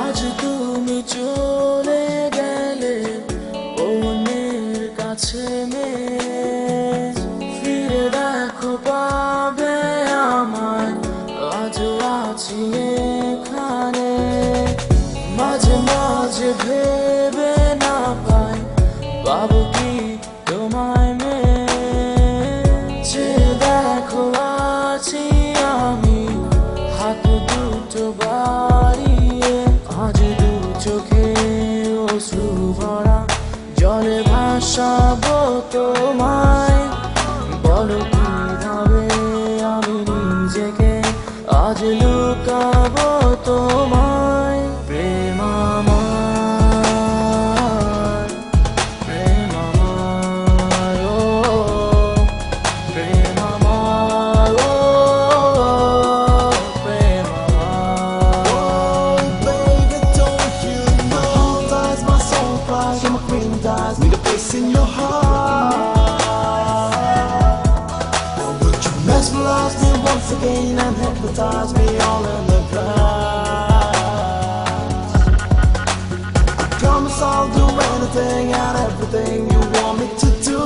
আজ তুমি চলে গেলে অন্যের কাছে ফিরে দেখো পাবে আমায় আজও আছি এখানে মাঝে মাঝে ভেবে না পাই পাবো কি তোমায় যে দেখো আছি আমি হাত দুটো বাড়িয়ে আজ দু চোখে অশ্রু ভরা জলে ভাসাবো তোমায় বলো কিভাবে আমি নিজেকে আজ লুকাবো তোমায় প্রেম আমার প্রেম আমার ও প্রেম আমার ও প্রেম Need a place in your heart. Would you mesmerize me once again and hypnotize me all in the glass? I promise I'll do anything and everything you want me to do.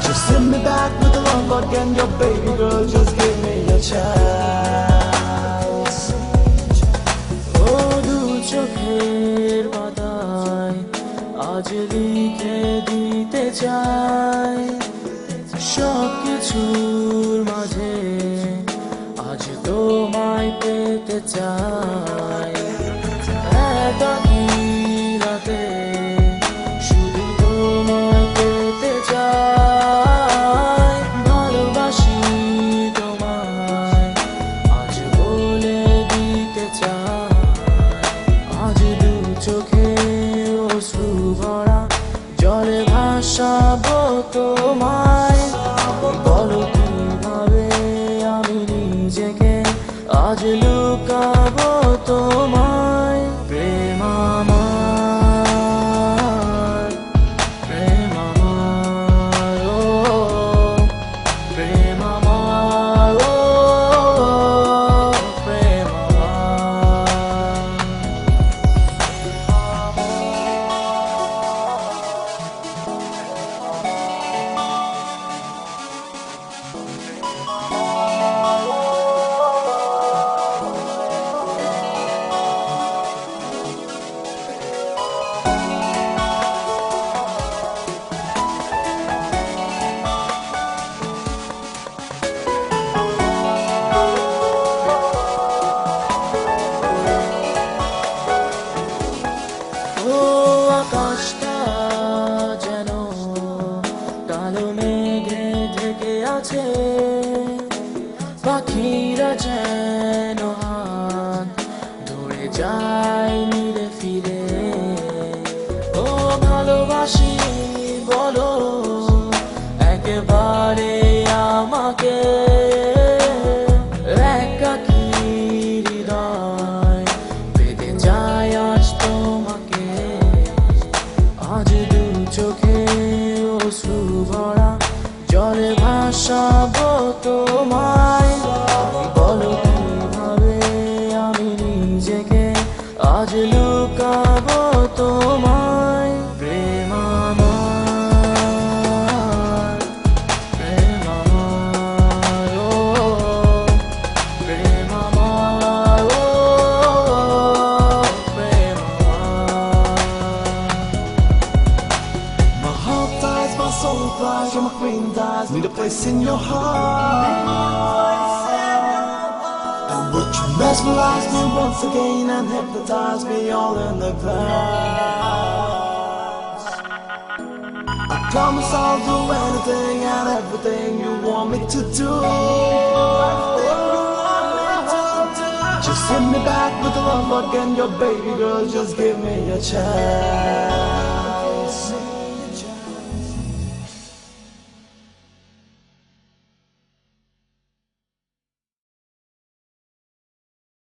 Just send me back with the love again, your baby girl. Just give me a chance. Oh, do চোখের পাতায় আজ লিখে দিতে চাই সব কিছুর মাঝে আজ তোমায় পেতে চাই একাকী রাতে শুধু তোমায় পেতে চাই ভালোবাসি তোমায় আজ বলে দিতে চাই আজ দু চোখে অশ্রু ভরা জলে ভাসাবো তোমায় বলো কিভাবে আমি নিজেকে আজ লুকাবো তোমায় প্রেম আমার প্রেম আমার ও প্রেম আমার ও প্রেম আমার আকাশটা যেন কালো মেঘে ঢেকে আছে পাখিরা যেন হাত ধরে যায় নিরে ফিরে ও ভালোবাসি বলো একেবারে আমাকে একাকী হৃদয় পেতে যায় আজ তোমাকে আজ দু চোখে অশ্রু ভরা জলে ভাসাবো তোমায় বলো কিভাবে আমি নিজেকে আজ লুকাবো তোমায় প্রেম আমার প্রেম আমার ও প্রেম আমার ও প্রেম আমার My heart dies, my soul flies, you're my queen dies. Need a place in your heart. And would you mesmerize me once again and hypnotize me all in the glass? I promise I'll do anything and everything you want me to do. Just hit me back with the love again, your baby girl, just give me a chance.